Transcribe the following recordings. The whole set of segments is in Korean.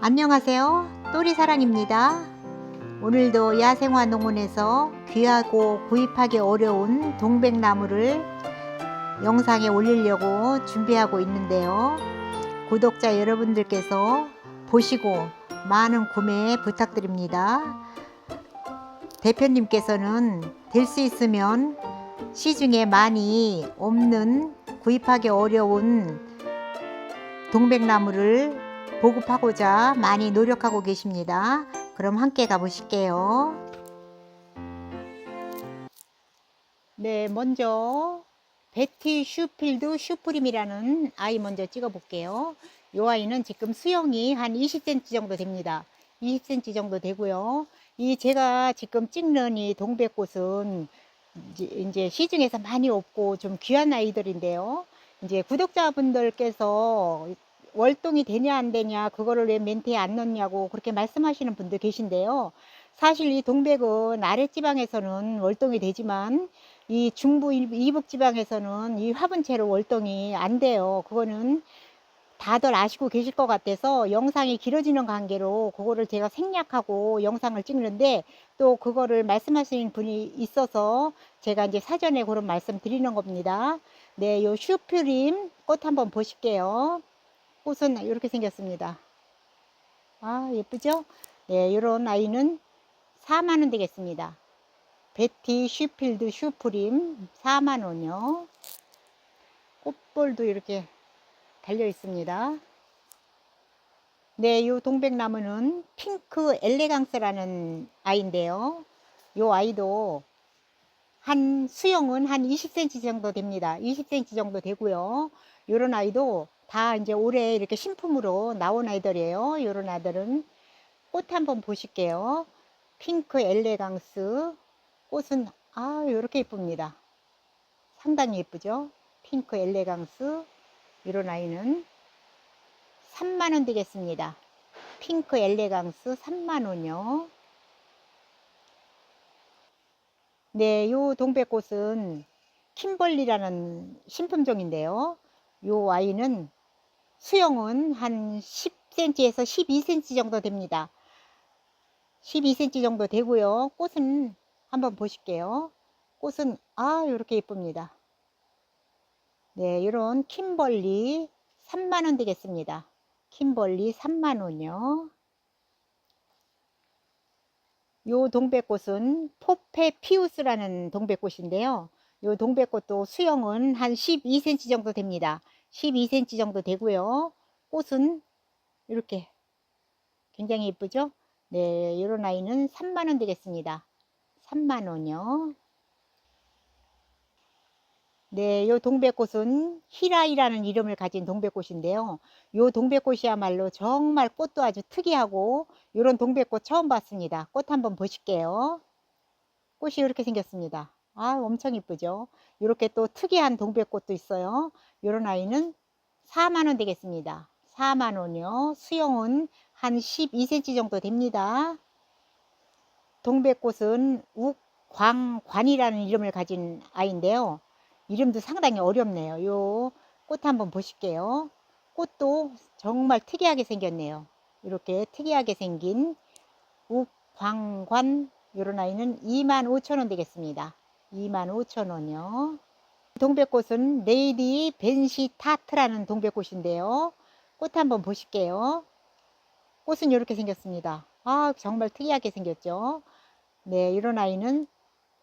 안녕하세요. 또리사랑입니다. 오늘도 야생화 농원에서 귀하고 구입하기 어려운 동백나무를 영상에 올리려고 준비하고 있는데요. 구독자 여러분들께서 보시고 많은 구매 부탁드립니다. 대표님께서는 될 수 있으면 시중에 많이 없는 구입하기 어려운 동백나무를 보급하고자 많이 노력하고 계십니다. 그럼 함께 가보실게요. 네, 먼저 베티 슈필드 슈프림이라는 아이 먼저 찍어 볼게요. 이 아이는 지금 수영이 한 20cm 정도 됩니다. 20cm 정도 되고요. 이 제가 지금 찍는 이 동백꽃은 이제 시중에서 많이 없고 좀 귀한 아이들인데요. 이제 구독자분들께서 월동이 되냐 안 되냐, 그거를 왜 멘트에 안 넣냐고 그렇게 말씀하시는 분들 계신데요. 사실 이 동백은 아랫지방에서는 월동이 되지만 이 중부 이북 지방에서는 이 화분채로 월동이 안 돼요. 그거는 다들 아시고 계실 것 같아서 영상이 길어지는 관계로 그거를 제가 생략하고 영상을 찍는데, 또 그거를 말씀하시는 분이 있어서 제가 이제 사전에 그런 말씀 드리는 겁니다. 네, 요 슈프림 꽃 한번 보실게요. 꽃은 이렇게 생겼습니다. 아, 예쁘죠? 네, 이런 아이는 4만원 되겠습니다. 베티 슈필드 슈프림 4만원이요. 꽃볼도 이렇게 달려 있습니다. 네, 이 동백나무는 핑크 엘레강스라는 아이인데요. 이 아이도 수영은 한 20cm 정도 됩니다. 20cm 정도 되고요. 이런 아이도 다 이제 올해 이렇게 신품으로 나온 아이들이에요. 이런 아이들은 꽃 한번 보실게요. 핑크 엘레강스 꽃은 이렇게 예쁩니다. 상당히 예쁘죠? 핑크 엘레강스. 이런 아이는 3만원 되겠습니다. 핑크 엘레강스 3만원이요. 네, 요 동백꽃은 킴벌리라는 신품종인데요. 요 아이는 수영은 한 10cm에서 12cm 정도 됩니다. 12cm 정도 되고요. 꽃은 한번 보실게요. 꽃은 이렇게 예쁩니다. 네, 이런 킴벌리 3만원 되겠습니다. 킴벌리 3만원이요. 요 동백꽃은 포페피우스라는 동백꽃인데요. 요 동백꽃도 수영은 한 12cm 정도 됩니다. 12cm 정도 되고요. 꽃은 이렇게 굉장히 예쁘죠? 네, 이런 아이는 3만원 되겠습니다. 3만원이요. 네, 요 동백꽃은 히라이라는 이름을 가진 동백꽃인데요. 요 동백꽃이야말로 정말 꽃도 아주 특이하고, 이런 동백꽃 처음 봤습니다. 꽃 한번 보실게요. 꽃이 이렇게 생겼습니다. 엄청 이쁘죠? 이렇게 또 특이한 동백꽃도 있어요. 이런 아이는 4만원 되겠습니다. 4만원이요. 수영은 한 12cm 정도 됩니다. 동백꽃은 욱광관이라는 이름을 가진 아이인데요. 이름도 상당히 어렵네요. 요 꽃 한번 보실게요. 꽃도 정말 특이하게 생겼네요. 이렇게 특이하게 생긴 욱광관, 이런 아이는 25,000원 되겠습니다. 25,000원이요. 동백꽃은 레이디 벤시타트라는 동백꽃인데요. 꽃 한번 보실게요. 꽃은 이렇게 생겼습니다. 정말 특이하게 생겼죠? 네, 이런 아이는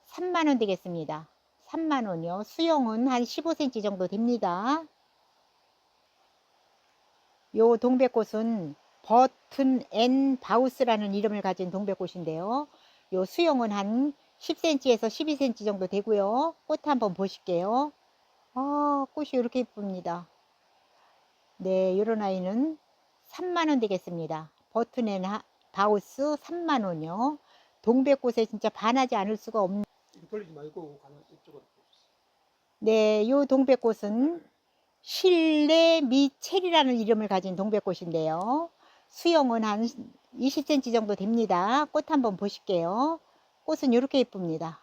3만원 되겠습니다. 3만원이요. 수영은 한 15cm 정도 됩니다. 요 동백꽃은 버튼 앤 바우스라는 이름을 가진 동백꽃인데요. 요 수영은 한 10cm에서 12cm 정도 되고요. 꽃 한번 보실게요. 꽃이 이렇게 예쁩니다. 네, 이런 아이는 3만원 되겠습니다. 버튼 앤 바우스 3만원이요. 동백꽃에 진짜 반하지 않을 수가 없는. 돌리지 말고 이쪽으로. 네, 요 동백꽃은 실내 미첼이라는 이름을 가진 동백꽃인데요. 수영은 한 20cm 정도 됩니다. 꽃 한번 보실게요. 꽃은 이렇게 예쁩니다.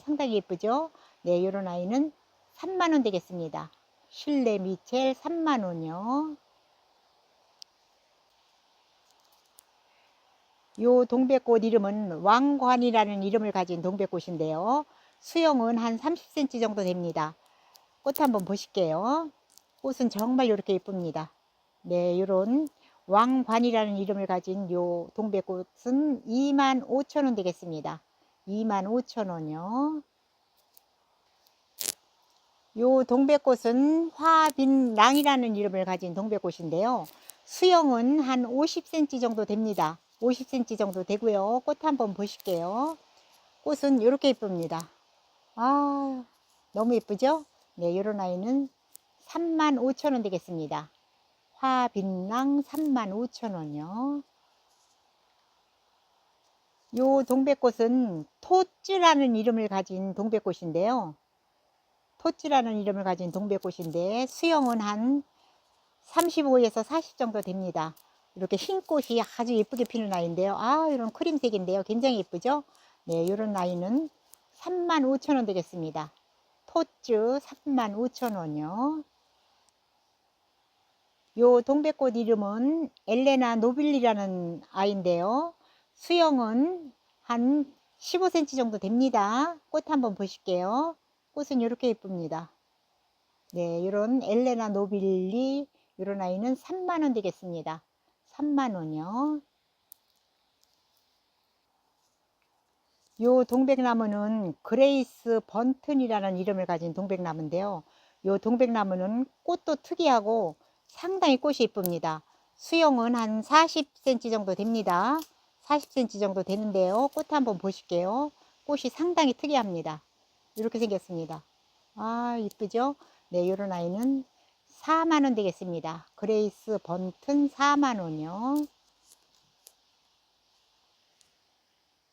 상당히 예쁘죠? 네, 이런 아이는 3만원 되겠습니다. 실내 미첼 3만원이요. 요 동백꽃 이름은 왕관이라는 이름을 가진 동백꽃인데요. 수영은 한 30cm 정도 됩니다. 꽃 한번 보실게요. 꽃은 정말 이렇게 예쁩니다. 네, 요런 왕관이라는 이름을 가진 요 동백꽃은 25,000원 되겠습니다. 25,000원이요. 요 동백꽃은 화빈랑이라는 이름을 가진 동백꽃인데요. 수영은 한 50cm 정도 됩니다. 50cm 정도 되고요. 꽃 한번 보실게요. 꽃은 이렇게 예쁩니다. 아, 너무 예쁘죠? 네, 요런 아이는 35,000원 되겠습니다. 화빈랑 35,000원이요. 요 동백꽃은 토쯔라는 이름을 가진 동백꽃인데요. 토쯔라는 이름을 가진 동백꽃인데 수영은 한 35에서 40 정도 됩니다. 이렇게 흰 꽃이 아주 예쁘게 피는 아이인데요. 아, 이런 크림색인데요. 굉장히 예쁘죠? 네, 이런 아이는 35,000원 되겠습니다. 토쯔 35,000원이요. 요 동백꽃 이름은 엘레나 노빌리라는 아이인데요. 수영은 한 15cm 정도 됩니다. 꽃 한번 보실게요. 꽃은 이렇게 예쁩니다. 네, 이런 엘레나 노빌리 이런 아이는 3만원 되겠습니다. 3만원이요. 요 동백나무는 그레이스 번튼이라는 이름을 가진 동백나무인데요. 요 동백나무는 꽃도 특이하고 상당히 꽃이 예쁩니다. 수영은 한 40cm 정도 됩니다. 40cm 정도 되는데요. 꽃 한번 보실게요. 꽃이 상당히 특이합니다. 이렇게 생겼습니다. 아, 이쁘죠? 네, 요런 아이는 4만원 되겠습니다. 그레이스 번튼 4만원이요.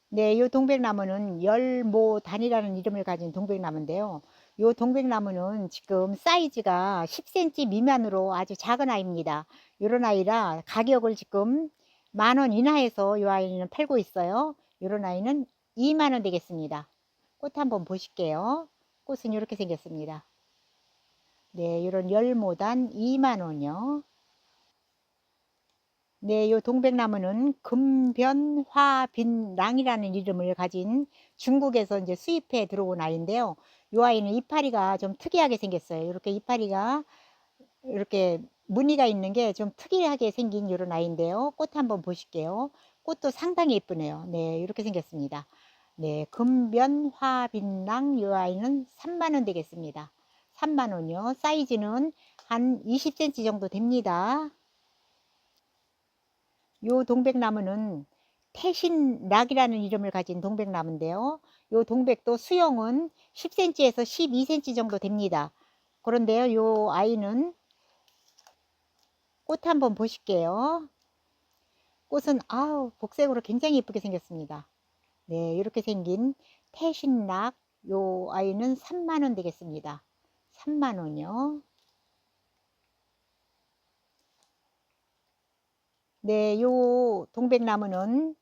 네, 요 동백나무는 열모단이라는 이름을 가진 동백나무인데요. 요 동백나무는 지금 사이즈가 10cm 미만으로 아주 작은 아이입니다. 요런 아이라 가격을 지금 10,000원 이하에서 요 아이는 팔고 있어요. 요런 아이는 2만원 되겠습니다. 꽃 한번 보실게요. 꽃은 이렇게 생겼습니다. 네, 요런 열모단 2만원이요. 네, 요 동백나무는 금변화빈랑이라는 이름을 가진 중국에서 이제 수입해 들어온 아이인데요. 요 아이는 이파리가 좀 특이하게 생겼어요. 이렇게 이파리가 이렇게 무늬가 있는 게 좀 특이하게 생긴 이런 아이인데요. 꽃 한번 보실게요. 꽃도 상당히 예쁘네요. 네, 이렇게 생겼습니다. 네, 금변화빈랑 요 아이는 3만원 되겠습니다. 3만원이요. 사이즈는 한 20cm 정도 됩니다. 요 동백나무는 태신락이라는 이름을 가진 동백나무인데요. 요 동백도 수영은 10cm에서 12cm 정도 됩니다. 그런데요, 요 아이는 꽃 한번 보실게요. 꽃은 아우 복색으로 굉장히 예쁘게 생겼습니다. 네, 이렇게 생긴 태신락 요 아이는 3만원 되겠습니다. 3만원이요. 네, 요 동백나무는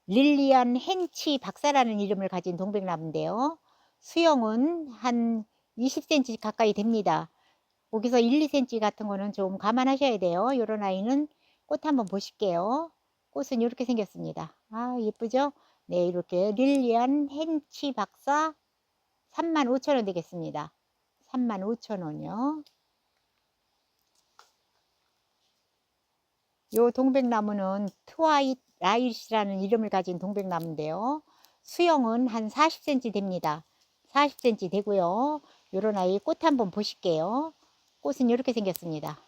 릴리안 hen치 박사라는 이름을 가진 동백나무인데요. 수영은 한 20cm 가까이 됩니다. 거기서 1, 2cm 같은 거는 좀 감안하셔야 돼요. 요런 아이는 꽃 한번 보실게요. 꽃은 이렇게 생겼습니다. 아, 예쁘죠? 네, 이렇게 릴리안 hen치 박사 35,000원 되겠습니다. 35,000원이요. 요 동백나무는 트와이트 라이트라는 이름을 가진 동백나무인데요. 수영은 한 40cm 됩니다. 40cm 되고요. 요런 아이 꽃 한번 보실게요. 꽃은 이렇게 생겼습니다.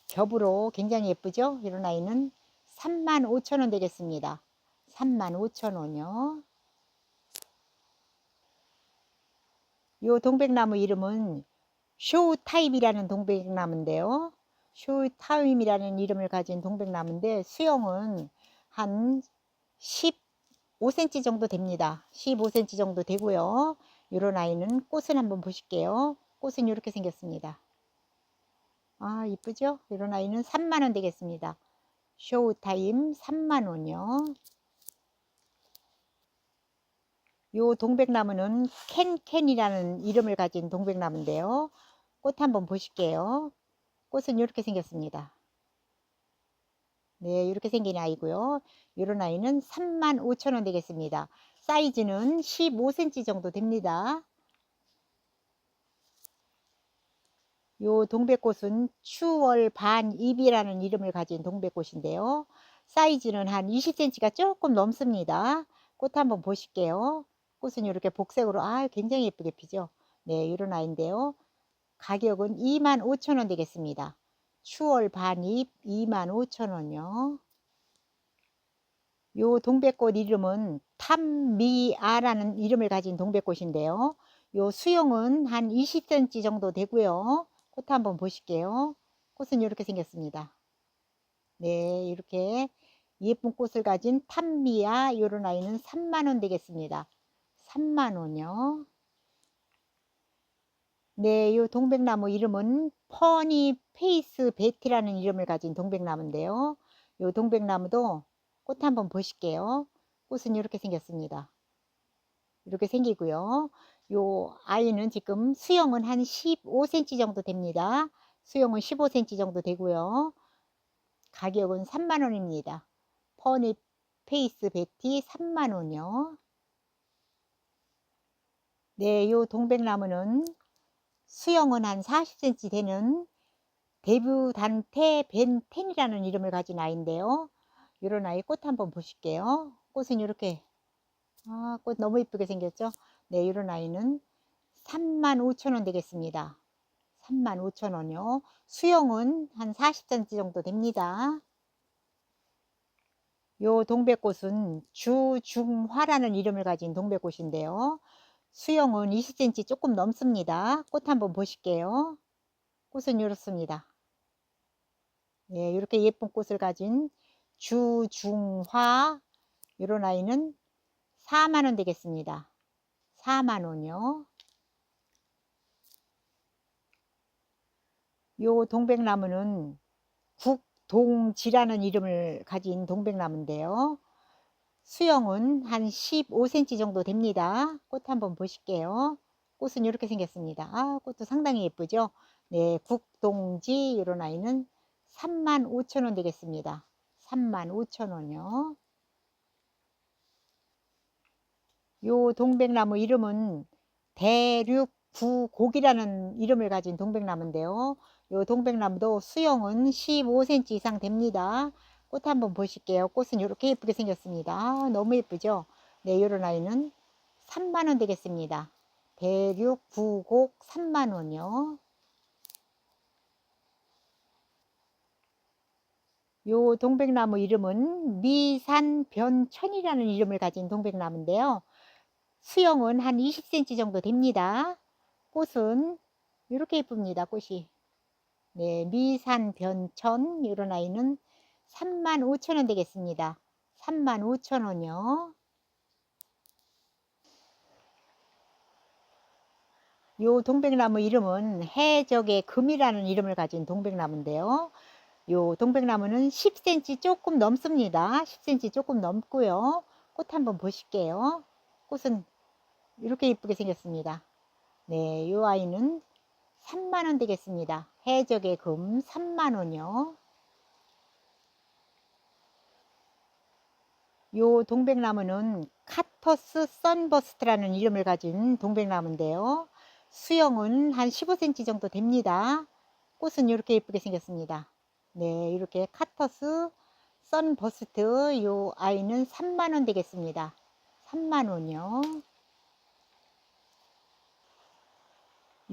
겹으로 굉장히 예쁘죠? 이런 아이는 35,000원 되겠습니다. 35,000원이요. 요 동백나무 이름은 쇼타임이라는 동백나무인데요. 쇼타임이라는 이름을 가진 동백나무인데 수영은 한 15cm 정도 됩니다. 15cm 정도 되고요. 이런 아이는 꽃을 한번 보실게요. 꽃은 이렇게 생겼습니다. 아, 이쁘죠? 이런 아이는 3만원 되겠습니다. 쇼타임 3만원이요. 요 동백나무는 캔캔이라는 이름을 가진 동백나무인데요. 꽃 한번 보실게요. 꽃은 이렇게 생겼습니다. 네, 이렇게 생긴 아이고요. 이런 아이는 35,000원 되겠습니다. 사이즈는 15cm 정도 됩니다. 요 동백꽃은 추월 반잎이라는 이름을 가진 동백꽃인데요. 사이즈는 한 20cm가 조금 넘습니다. 꽃 한번 보실게요. 꽃은 이렇게 복색으로 굉장히 예쁘게 피죠. 네, 이런 아이인데요. 가격은 25,000원 되겠습니다. 추월 반잎 25,000원요. 요 동백꽃 이름은 탐미아라는 이름을 가진 동백꽃인데요. 요 수용은 한 20cm 정도 되고요. 꽃 한번 보실게요. 꽃은 이렇게 생겼습니다. 네, 이렇게 예쁜 꽃을 가진 탐미아 요런 아이는 3만원 되겠습니다. 3만원요. 네, 요 동백나무 이름은 퍼니 페이스 베티라는 이름을 가진 동백나무인데요. 요 동백나무도 꽃 한번 보실게요. 꽃은 이렇게 생겼습니다. 이렇게 생기고요. 요 아이는 지금 수영은 한 15cm 정도 됩니다. 수영은 15cm 정도 되고요. 가격은 3만원입니다. 퍼니 페이스 베티 3만원이요. 네, 요 동백나무는 수영은 한 40cm 되는 데뷔단테 벤텐이라는 이름을 가진 아이인데요. 이런 아이 꽃 한번 보실게요. 꽃은 이렇게 꽃 너무 이쁘게 생겼죠. 네, 이런 아이는 35,000원 되겠습니다. 35,000원이요. 수영은 한 40cm 정도 됩니다. 요 동백꽃은 주중화라는 이름을 가진 동백꽃인데요. 수영은 20cm 조금 넘습니다. 꽃 한번 보실게요. 꽃은 이렇습니다. 예, 이렇게 예쁜 꽃을 가진 주중화 이런 아이는 4만원 되겠습니다. 4만원이요. 요 동백나무는 국동지라는 이름을 가진 동백나무인데요. 수영은 한 15cm 정도 됩니다. 꽃 한번 보실게요. 꽃은 이렇게 생겼습니다. 꽃도 상당히 예쁘죠. 네, 국동지 이런 아이는 35,000원 되겠습니다. 35,000원이요. 요 동백나무 이름은 대륙부곡이라는 이름을 가진 동백나무인데요. 요 동백나무도 수영은 15cm 이상 됩니다. 꽃 한번 보실게요. 꽃은 이렇게 예쁘게 생겼습니다. 너무 예쁘죠? 네, 요런 아이는 3만원 되겠습니다. 대륙부곡 3만원이요. 요 동백나무 이름은 미산변천이라는 이름을 가진 동백나무인데요. 수영은 한 20cm 정도 됩니다. 꽃은 이렇게 예쁩니다. 꽃이. 네, 미산변천 이런 아이는 35,000원 되겠습니다. 35,000원이요. 요 동백나무 이름은 해적의 금이라는 이름을 가진 동백나무인데요. 요 동백나무는 10cm 조금 넘습니다. 10cm 조금 넘고요. 꽃 한번 보실게요. 꽃은 이렇게 예쁘게 생겼습니다. 네, 요 아이는 3만원 되겠습니다. 해적의 금 3만원이요. 요 동백나무는 카터스 선버스트라는 이름을 가진 동백나무인데요. 수영은 한 15cm 정도 됩니다. 꽃은 이렇게 예쁘게 생겼습니다. 네, 이렇게 카터스 선버스트 요 아이는 3만원 되겠습니다. 3만원이요.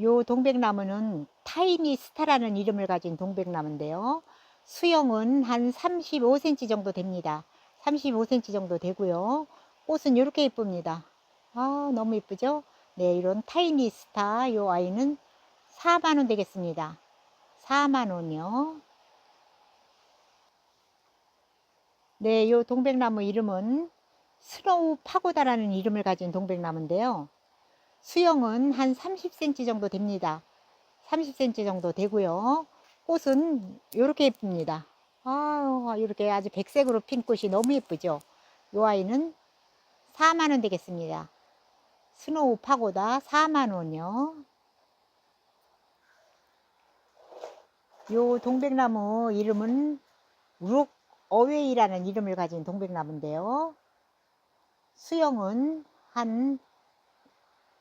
요 동백나무는 타이니 스타라는 이름을 가진 동백나무인데요. 수영은 한 35cm 정도 됩니다. 35cm 정도 되고요. 꽃은 이렇게 예쁩니다. 너무 예쁘죠? 네, 이런 타이니 스타 요 아이는 4만원 되겠습니다. 4만원이요. 네, 요 동백나무 이름은 스노우 파고다라는 이름을 가진 동백나무인데요. 수영은 한 30cm 정도 됩니다. 30cm 정도 되고요. 꽃은 이렇게 예쁩니다. 이렇게 아주 백색으로 핀 꽃이 너무 예쁘죠. 이 아이는 4만원 되겠습니다. 스노우 파고다 4만원이요. 요 동백나무 이름은 어웨이라는 이름을 가진 동백나무인데요. 수영은 한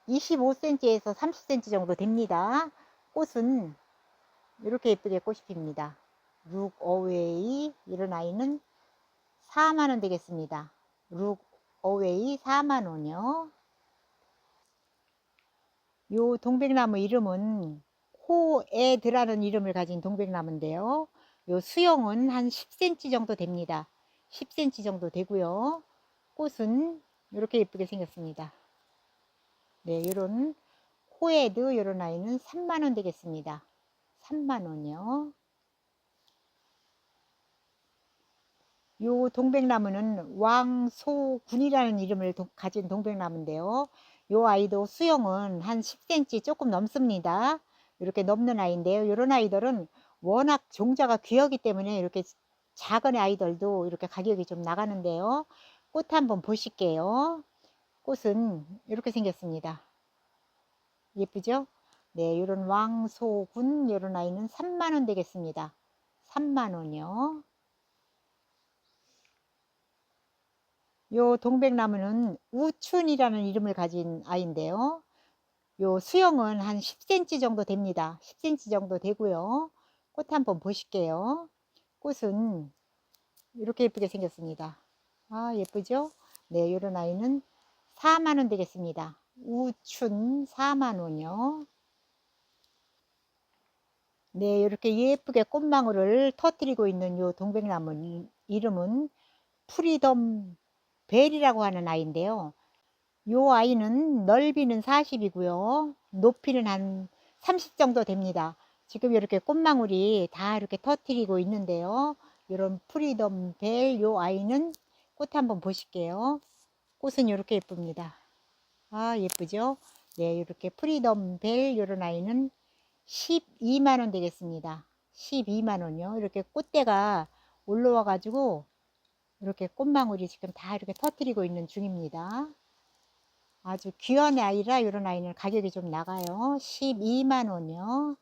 25cm에서 30cm 정도 됩니다. 꽃은 이렇게 예쁘게 꽃이 핍니다. 룩 어웨이, 이런 아이는 4만원 되겠습니다. 룩 어웨이 4만원이요. 요 동백나무 이름은 코에드라는 이름을 가진 동백나무인데요. 요 수영은 한 10cm 정도 됩니다. 10cm 정도 되고요. 꽃은 이렇게 예쁘게 생겼습니다. 네, 요런 코에드 요런 아이는 3만원 되겠습니다. 3만원이요. 요 동백나무는 왕소군이라는 이름을 가진 동백나무인데요. 요 아이도 수영은 한 10cm 조금 넘습니다. 이렇게 넘는 아이인데요. 이런 아이들은 워낙 종자가 귀하기 때문에 이렇게 작은 아이들도 이렇게 가격이 좀 나가는데요. 꽃 한번 보실게요. 꽃은 이렇게 생겼습니다. 예쁘죠? 네, 이런 왕소군 이런 아이는 3만원 되겠습니다. 3만원이요. 요 동백나무는 우춘이라는 이름을 가진 아이인데요. 요 수영은 한 10cm 정도 됩니다. 10cm 정도 되고요. 꽃 한번 보실게요. 꽃은 이렇게 예쁘게 생겼습니다. 아, 예쁘죠? 네, 요런 아이는 4만원 되겠습니다. 우춘 4만원이요. 네, 이렇게 예쁘게 꽃망울을 터뜨리고 있는 요 동백나무 이름은 프리덤 벨이라고 하는 아이인데요. 요 아이는 넓이는 40이고요. 높이는 한 30 정도 됩니다. 지금 이렇게 꽃망울이 다 이렇게 터뜨리고 있는데요. 이런 프리덤 벨 요 아이는 꽃 한번 보실게요. 꽃은 이렇게 예쁩니다. 아, 예쁘죠? 네, 이렇게 프리덤 벨 요런 아이는 12만원 되겠습니다. 12만원이요. 이렇게 꽃대가 올라와 가지고 이렇게 꽃망울이 지금 다 이렇게 터뜨리고 있는 중입니다. 아주 귀한 아이라 이런 아이는 가격이 좀 나가요. 12만원이요.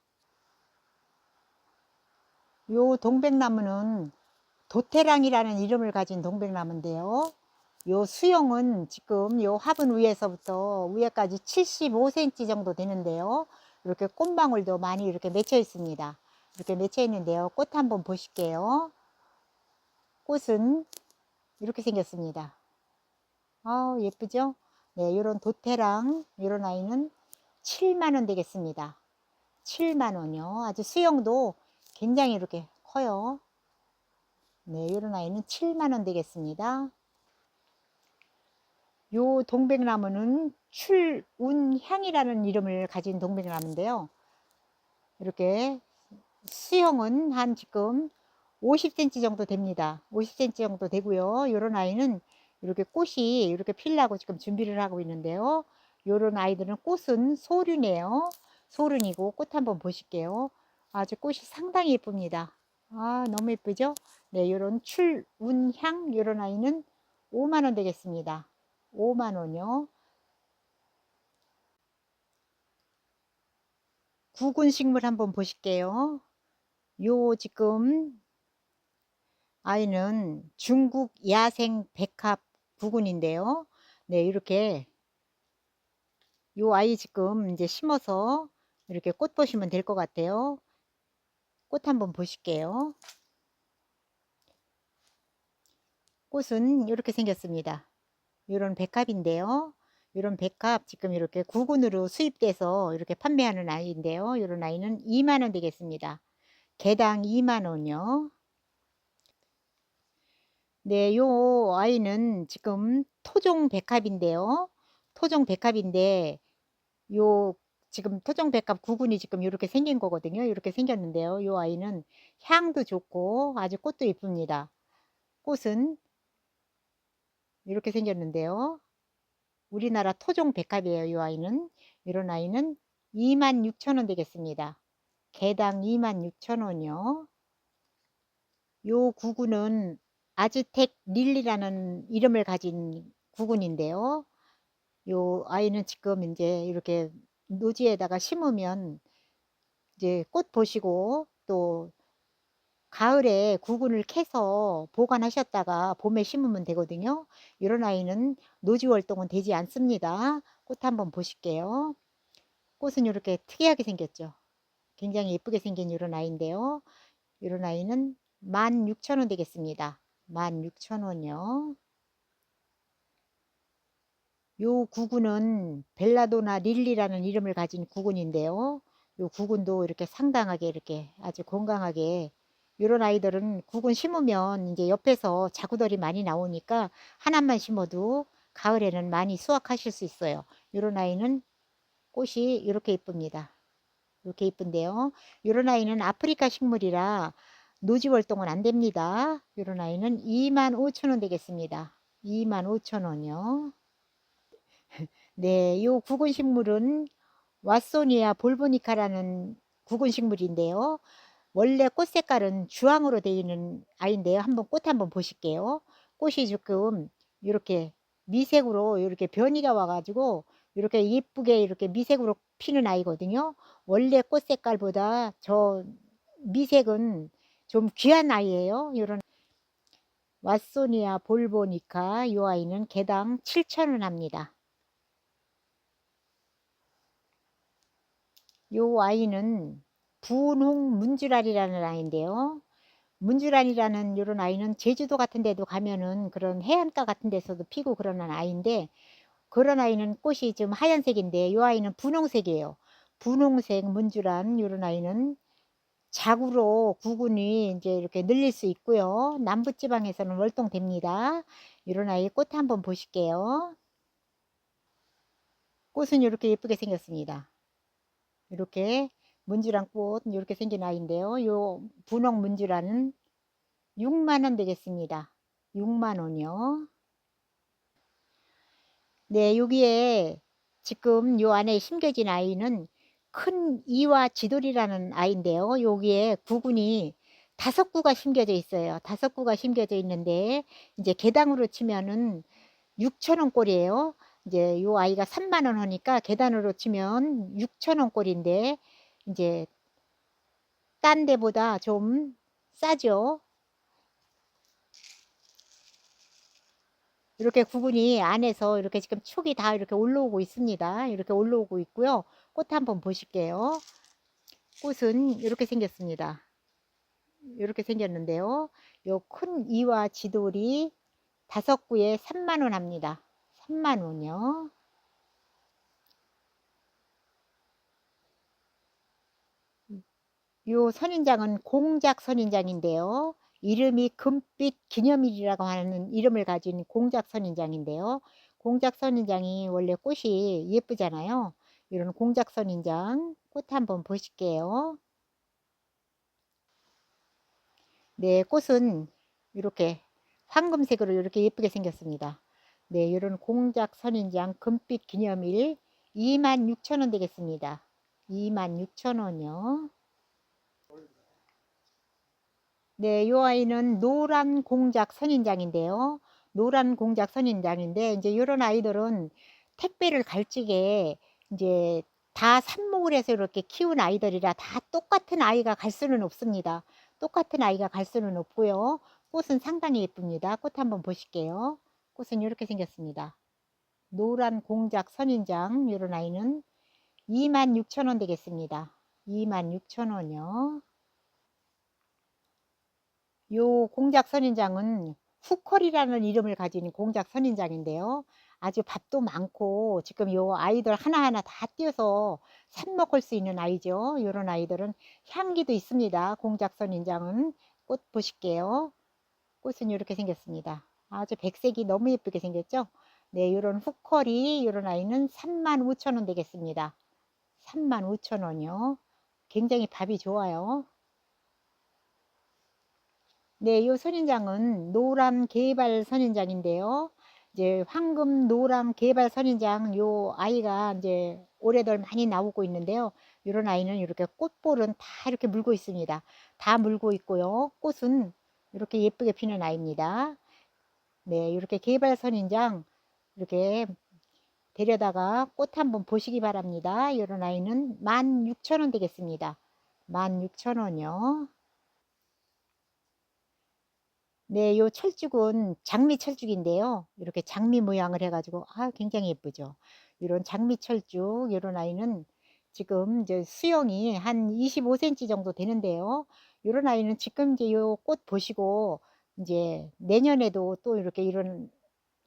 요 동백나무는 도태랑이라는 이름을 가진 동백나무인데요. 요 수영은 지금 요 화분 위에서부터 위에까지 75cm 정도 되는데요. 이렇게 꽃망울도 많이 이렇게 맺혀 있습니다. 이렇게 맺혀 있는데요. 꽃 한번 보실게요. 꽃은 이렇게 생겼습니다. 아, 예쁘죠? 네, 요런 도태랑 요런 아이는 7만원 되겠습니다. 7만원이요. 아주 수영도 굉장히 이렇게 커요. 네, 요런 아이는 7만원 되겠습니다. 요 동백나무는 출운향이라는 이름을 가진 동백나무인데요. 이렇게 수영은 한 지금 50cm 정도 됩니다. 50cm 정도 되고요. 요런 아이는 이렇게 꽃이 이렇게 피려고 지금 준비를 하고 있는데요. 요런 아이들은 꽃은 소륜이에요. 소륜이고 꽃 한번 보실게요. 아주 꽃이 상당히 예쁩니다. 아, 너무 예쁘죠? 네, 요런 출운향 요런 아이는 5만원 되겠습니다. 5만원이요. 구근 식물 한번 보실게요. 요 지금 아이는 중국 야생 백합 구근인데요. 네, 이렇게 요 아이 지금 이제 심어서 이렇게 꽃 보시면 될 것 같아요. 꽃 한번 보실게요. 꽃은 이렇게 생겼습니다. 이런 백합인데요. 이런 백합 지금 이렇게 구근으로 수입돼서 이렇게 판매하는 아이인데요. 이런 아이는 2만원 되겠습니다. 개당 2만원이요. 네, 요 아이는 지금 토종 백합인데요. 토종 백합인데 요 지금 토종 백합 구근이 지금 이렇게 생긴 거거든요. 이렇게 생겼는데요. 요 아이는 향도 좋고 아주 꽃도 이쁩니다. 꽃은 이렇게 생겼는데요. 우리나라 토종 백합이에요. 요 아이는 이런 아이는 26,000원 되겠습니다. 개당 26,000원이요. 요 구근은 아즈텍 릴리라는 이름을 가진 구근인데요. 요 아이는 지금 이제 이렇게 노지에다가 심으면 이제 꽃 보시고 또 가을에 구근을 캐서 보관하셨다가 봄에 심으면 되거든요. 이런 아이는 노지 활동은 되지 않습니다. 꽃 한번 보실게요. 꽃은 이렇게 특이하게 생겼죠. 굉장히 예쁘게 생긴 이런 아이인데요. 이런 아이는 16,000원 되겠습니다. 16,000원이요. 요 구근은 벨라도나 릴리라는 이름을 가진 구근인데요. 요 구근도 이렇게 상당하게 이렇게 아주 건강하게, 요런 아이들은 구근 심으면 이제 옆에서 자구덜이 많이 나오니까 하나만 심어도 가을에는 많이 수확하실 수 있어요. 요런 아이는 꽃이 이렇게 이쁩니다. 이렇게 이쁜데요. 요런 아이는 아프리카 식물이라 노지 활동은 안 됩니다. 요런 아이는 25,000원 되겠습니다. 25,000원이요. 네, 요 구근 식물은 왓소니아 볼보니카라는 구근 식물인데요. 원래 꽃 색깔은 주황으로 되어 있는 아이인데요. 한번 꽃 한번 보실게요. 꽃이 조금 이렇게 미색으로 이렇게 변이가 와가지고 이렇게 예쁘게 이렇게 미색으로 피는 아이거든요. 원래 꽃 색깔보다 저 미색은 좀 귀한 아이예요. 이런 왓소니아 볼보니카, 이 아이는 개당 7,000원 합니다. 요 아이는 분홍 문주랄이라는 아이인데요. 문주란이라는 이런 아이는 제주도 같은 데도 가면은 그런 해안가 같은 데서도 피고 그러는 아이인데, 그런 아이는 꽃이 좀 하얀색인데 이 아이는 분홍색이에요. 분홍색 문주란 이런 아이는 자구로 구근이 이제 이렇게 늘릴 수 있고요. 남부지방에서는 월동됩니다. 이런 아이 꽃 한번 보실게요. 꽃은 이렇게 예쁘게 생겼습니다. 이렇게 문주란 꽃 이렇게 생긴 아이인데요. 요 분홍 문주란은 6만 원 되겠습니다. 6만 원이요. 네, 여기에 지금 요 안에 심겨진 아이는 큰 이와 지돌이라는 아이인데요. 여기에 구근이 5구가 심겨져 있어요. 5구가 심겨져 있는데 이제 개당으로 치면은 6,000원 꼴이에요. 이제 요 아이가 3만 원 하니까 계단으로 치면 6,000원 꼴인데 이제 딴 데보다 좀 싸죠. 이렇게 구근이 안에서 이렇게 지금 촉이 다 이렇게 올라오고 있습니다. 이렇게 올라오고 있고요. 꽃 한번 보실게요. 꽃은 이렇게 생겼습니다. 이렇게 생겼는데요. 요 큰 이와 지돌이 5구에 3만 원 합니다. 3만 원이요. 요 선인장은 공작 선인장인데요. 이름이 금빛 기념일이라고 하는 이름을 가진 공작 선인장인데요. 공작 선인장이 원래 꽃이 예쁘잖아요. 이런 공작 선인장 꽃 한번 보실게요. 네, 꽃은 이렇게 황금색으로 이렇게 예쁘게 생겼습니다. 네, 이런 공작 선인장 금빛 기념일 26,000원 되겠습니다. 26,000원이요. 네, 요 아이는 노란 공작 선인장인데요. 노란 공작 선인장인데 이제 이런 아이들은 택배를 갈 적에 이제 다 삽목을 해서 이렇게 키운 아이들이라 다 똑같은 아이가 갈 수는 없습니다. 똑같은 아이가 갈 수는 없고요. 꽃은 상당히 예쁩니다. 꽃 한번 보실게요. 꽃은 이렇게 생겼습니다. 노란 공작 선인장 이런 아이는 26,000원 되겠습니다. 26,000원이요. 요 공작 선인장은 후컬이라는 이름을 가진 공작 선인장인데요. 아주 밥도 많고 지금 요 아이들 하나하나 다 띄어서 삽먹을 수 있는 아이죠. 요런 아이들은 향기도 있습니다. 공작 선인장은 꽃 보실게요. 꽃은 이렇게 생겼습니다. 아주 백색이 너무 예쁘게 생겼죠. 네, 요런 후컬이 요런 아이는 35,000원 되겠습니다. 35,000원이요. 굉장히 밥이 좋아요. 네, 이 선인장은 노람 개발 선인장인데요. 이제 황금 노람 개발 선인장 요 아이가 이제 올해들 많이 나오고 있는데요. 이런 아이는 이렇게 꽃볼은 다 이렇게 물고 있습니다. 다 물고 있고요. 꽃은 이렇게 예쁘게 피는 아이입니다. 네, 이렇게 개발 선인장 이렇게 데려다가 꽃 한번 보시기 바랍니다. 이런 아이는 16,000원 되겠습니다. 16,000원이요. 네, 요 철쭉은 장미 철쭉인데요. 이렇게 장미 모양을 해가지고 굉장히 예쁘죠. 이런 장미 철쭉, 이런 아이는 지금 이제 수영이 한 25cm 정도 되는데요. 이런 아이는 지금 이제 요 꽃 보시고 이제 내년에도 또 이렇게 이런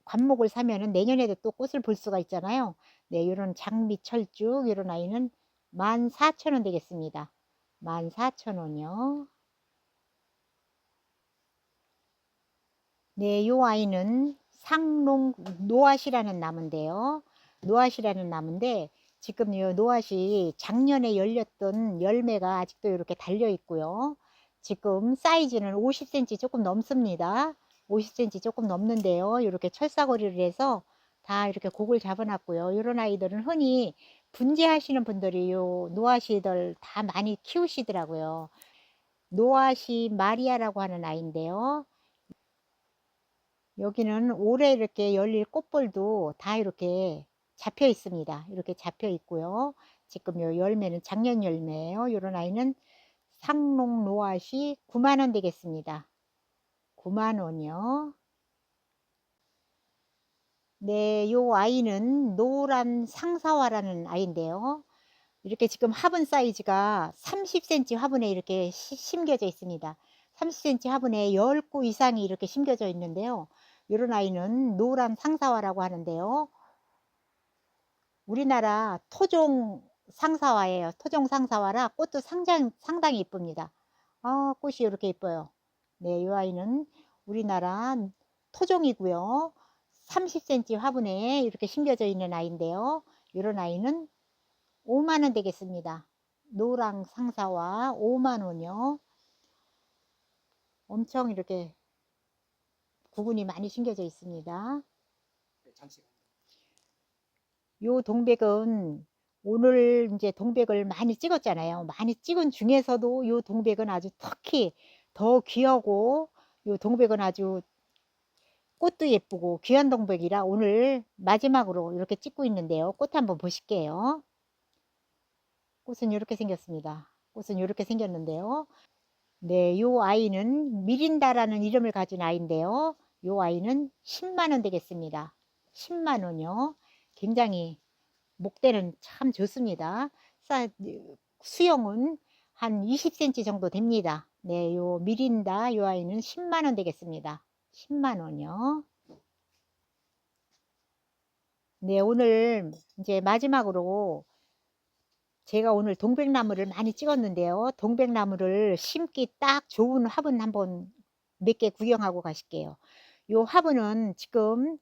관목을 사면은 내년에도 또 꽃을 볼 수가 있잖아요. 네, 이런 장미 철쭉, 이런 아이는 14,000원 되겠습니다. 14,000원이요. 네, 요 아이는 상롱 노앗이라는 나무인데요. 노앗이라는 나무인데 지금 요 노앗이 작년에 열렸던 열매가 아직도 이렇게 달려 있고요. 지금 사이즈는 50cm 조금 넘습니다. 50cm 조금 넘는데요. 이렇게 철사거리를 해서 다 이렇게 곡을 잡아놨고요. 이런 아이들은 흔히 분재하시는 분들이 요 노앗이들 다 많이 키우시더라고요. 노앗이 마리아라고 하는 아이인데요. 여기는 올해 이렇게 열릴 꽃볼도 다 이렇게 잡혀 있습니다. 이렇게 잡혀 있고요. 지금 요 열매는 작년 열매예요. 요런 아이는 상록 노앗이 9만 원 되겠습니다. 9만 원이요. 네, 요 아이는 노란 상사화라는 아이인데요. 이렇게 지금 화분 사이즈가 30cm 화분에 이렇게 심겨져 있습니다. 30cm 화분에 10구 이상이 이렇게 심겨져 있는데요. 이런 아이는 노란 상사화라고 하는데요. 우리나라 토종 상사화예요. 토종 상사화라 꽃도 상당히 이쁩니다. 꽃이 이렇게 이뻐요. 네, 이 아이는 우리나라 토종이고요. 30cm 화분에 이렇게 심겨져 있는 아이인데요. 이런 아이는 5만 원 되겠습니다. 노랑 상사화 5만 원이요. 엄청 이렇게 구근이 많이 심겨져 있습니다. 장식. 요 동백은 오늘 이제 동백을 많이 찍었잖아요. 많이 찍은 중에서도 요 동백은 아주 특히 더 귀하고 요 동백은 아주 꽃도 예쁘고 귀한 동백이라 오늘 마지막으로 이렇게 찍고 있는데요. 꽃 한번 보실게요. 꽃은 이렇게 생겼습니다. 꽃은 이렇게 생겼는데요. 네, 요 아이는 미린다라는 이름을 가진 아이인데요. 요 아이는 10만 원 되겠습니다. 10만 원이요. 굉장히 목대는 참 좋습니다. 수영은 한 20cm 정도 됩니다. 네, 요 미린다 요 아이는 10만 원 되겠습니다. 10만 원이요. 네, 오늘 이제 마지막으로 제가 오늘 동백나무를 많이 찍었는데요. 동백나무를 심기 딱 좋은 화분 한번 몇 개 구경하고 가실게요. 요 화분은 지금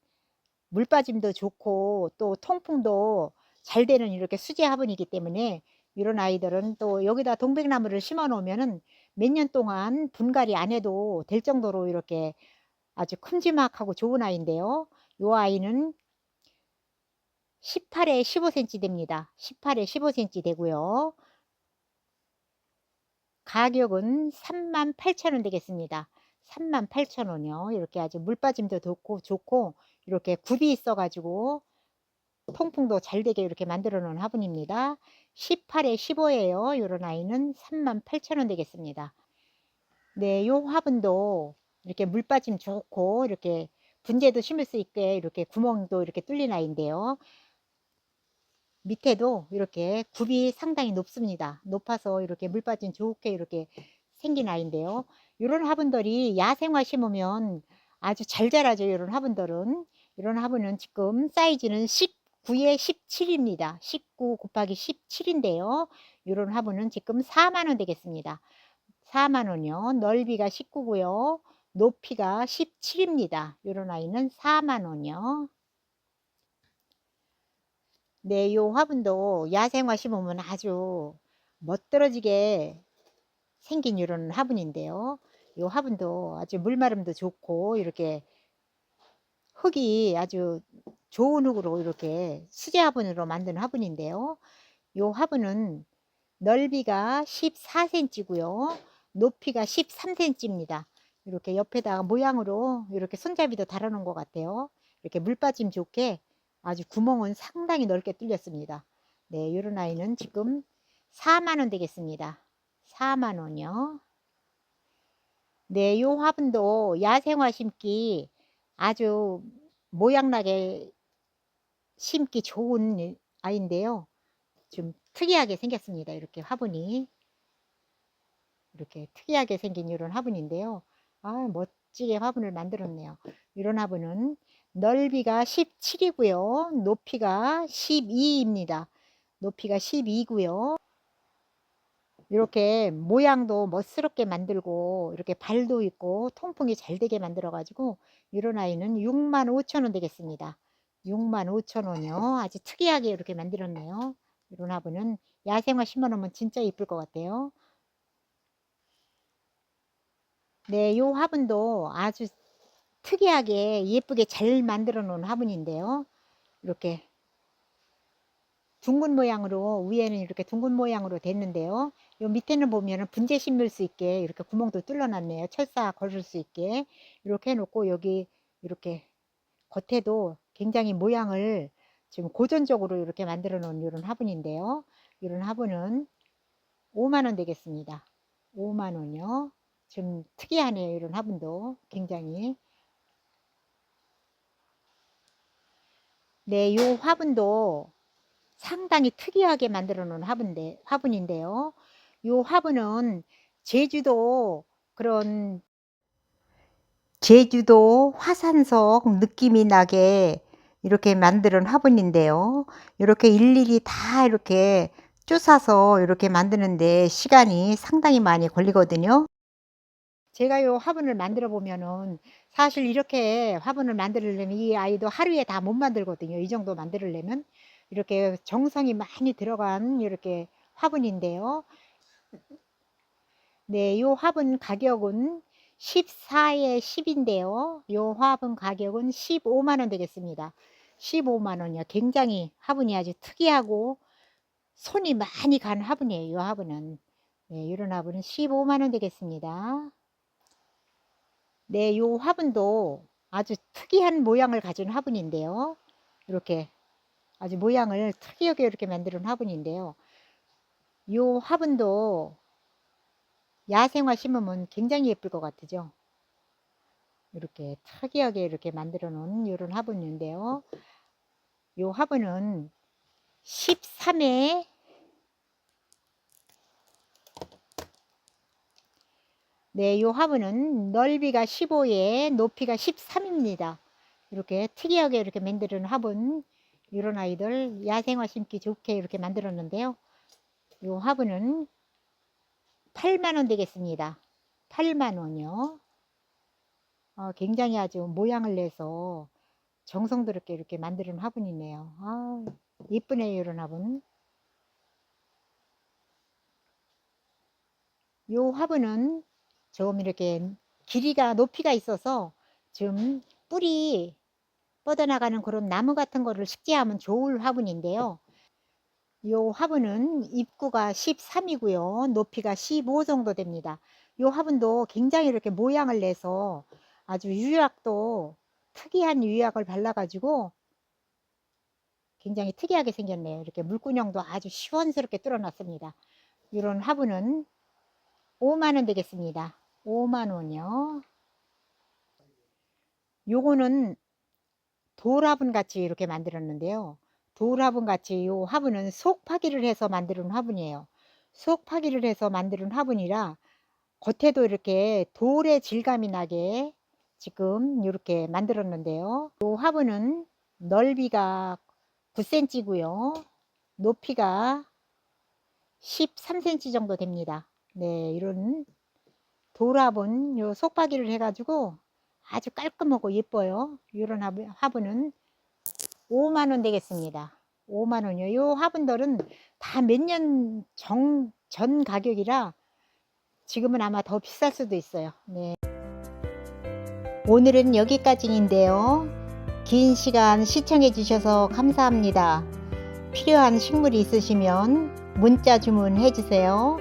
물 빠짐도 좋고 또 통풍도 잘 되는 이렇게 수제 화분이기 때문에 이런 아이들은 또 여기다 동백나무를 심어 놓으면은 몇 년 동안 분갈이 안 해도 될 정도로 이렇게 아주 큼지막하고 좋은 아이인데요. 요 아이는 18에 15cm 됩니다. 18에 15cm 되고요. 가격은 38,000원 되겠습니다. 38,000원이요. 이렇게 아주 물 빠짐도 좋고 이렇게 굽이 있어 가지고 통풍도 잘 되게 이렇게 만들어 놓은 화분입니다. 18에 15예요. 이런 아이는 38,000원 되겠습니다. 네, 요 화분도 이렇게 물 빠짐 좋고 이렇게 분재도 심을 수 있게 이렇게 구멍도 이렇게 뚫린 아이인데요. 밑에도 이렇게 굽이 상당히 높습니다. 높아서 이렇게 물 빠짐 좋게 이렇게 생긴 아이인데요. 이런 화분들이 야생화 심으면 아주 잘 자라죠. 이런 화분들은. 이런 화분은 지금 사이즈는 19에 17입니다. 19 곱하기 17인데요. 이런 화분은 지금 4만 원 되겠습니다. 4만 원이요. 넓이가 19고요. 높이가 17입니다. 이런 아이는 4만 원이요. 네, 요 화분도 야생화 심으면 아주 멋들어지게 생긴 이런 화분인데요. 요 화분도 아주 물마름도 좋고 이렇게 흙이 아주 좋은 흙으로 이렇게 수제 화분으로 만든 화분인데요. 요 화분은 넓이가 14cm고요. 높이가 13cm입니다. 이렇게 옆에다가 모양으로 이렇게 손잡이도 달아놓은 것 같아요. 이렇게 물 빠짐 좋게 아주 구멍은 상당히 넓게 뚫렸습니다. 네, 이런 아이는 지금 4만 원 되겠습니다. 4만 원이요. 네, 요 화분도 야생화 심기 아주 모양나게 심기 좋은 아이인데요. 좀 특이하게 생겼습니다. 이렇게 화분이. 이렇게 특이하게 생긴 이런 화분인데요. 아, 멋지게 화분을 만들었네요. 이런 화분은 넓이가 17이고요. 높이가 12입니다. 높이가 12고요. 이렇게 모양도 멋스럽게 만들고 이렇게 발도 있고 통풍이 잘 되게 만들어 가지고 이런 아이는 65,000원 되겠습니다. 65,000원이요. 아주 특이하게 이렇게 만들었네요. 이런 화분은 야생화 심어 놓으면 진짜 이쁠 것 같아요. 네, 요 화분도 아주 특이하게 예쁘게 잘 만들어 놓은 화분인데요. 이렇게 둥근 모양으로, 위에는 이렇게 둥근 모양으로 됐는데요. 요 밑에는 보면은 분재 심을 수 있게 이렇게 구멍도 뚫어 놨네요. 철사 걸을 수 있게 이렇게 해 놓고, 여기 이렇게 겉에도 굉장히 모양을 지금 고전적으로 이렇게 만들어 놓은 이런 화분인데요. 이런 화분은 5만원 되겠습니다. 5만원이요. 좀 특이하네요. 이런 화분도 굉장히. 네, 요 화분도 상당히 특이하게 만들어 놓은 화분인데요. 요 화분은 제주도 그런 제주도 화산석 느낌이 나게 이렇게 만드는 화분인데요. 이렇게 일일이 다 이렇게 쪼사서 이렇게 만드는데 시간이 상당히 많이 걸리거든요. 제가 요 화분을 만들어 보면은 사실 이렇게 화분을 만들려면 이 아이도 하루에 다 못 만들거든요. 이 정도 만들려면 이렇게 정성이 많이 들어간 이렇게 화분인데요. 네, 요 화분 가격은 14에 10인데요. 요 화분 가격은 15만원 되겠습니다. 15만원이요. 굉장히 화분이 아주 특이하고 손이 많이 간 화분이에요. 요 화분은. 네, 이런 화분은 15만원 되겠습니다. 네, 요 화분도 아주 특이한 모양을 가진 화분인데요. 이렇게 아주 모양을 특이하게 이렇게 만드는 화분인데요. 요 화분도 야생화 심으면 굉장히 예쁠 것 같죠. 이렇게 특이하게 이렇게 만들어 놓은 이런 화분인데요. 요 화분은 13에 네, 요 화분은 넓이가 15에 높이가 13입니다. 이렇게 특이하게 이렇게 만드는 화분, 이런 아이들 야생화 심기 좋게 이렇게 만들었는데요. 요 화분은 8만원 되겠습니다. 8만원이요. 굉장히 아주 모양을 내서 정성스럽게 이렇게 만드는 화분이네요. 이쁘네요, 이런 화분. 요 화분은 좀 이렇게 길이가 높이가 있어서 좀 뿌리 뻗어나가는 그런 나무 같은 거를 식재하면 좋을 화분인데요. 요 화분은 입구가 13이고요. 높이가 15 정도 됩니다. 요 화분도 굉장히 이렇게 모양을 내서 아주 유약도 특이한 유약을 발라가지고 굉장히 특이하게 생겼네요. 이렇게 물구녕도 아주 시원스럽게 뚫어놨습니다. 이런 화분은 5만원 되겠습니다. 5만원이요. 요거는 돌화분 같이 이렇게 만들었는데요. 돌화분 같이 요 화분은 속파기를 해서 만드는 화분이에요. 속파기를 해서 만드는 화분이라 겉에도 이렇게 돌의 질감이 나게 지금 이렇게 만들었는데요. 요 화분은 넓이가 9cm고요. 높이가 13cm 정도 됩니다. 네, 이런 돌화분 요 속파기를 해가지고 아주 깔끔하고 예뻐요. 이런 화분은 5만원 되겠습니다. 5만원이요. 요 화분들은 다 몇 년 전 가격이라 지금은 아마 더 비쌀 수도 있어요. 네. 오늘은 여기까지인데요. 긴 시간 시청해 주셔서 감사합니다. 필요한 식물이 있으시면 문자 주문해 주세요.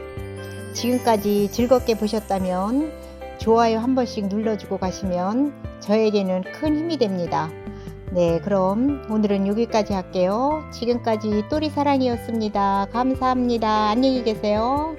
지금까지 즐겁게 보셨다면 좋아요 한 번씩 눌러주고 가시면 저에게는 큰 힘이 됩니다. 네, 그럼 오늘은 여기까지 할게요. 지금까지 또리사랑이었습니다. 감사합니다. 안녕히 계세요.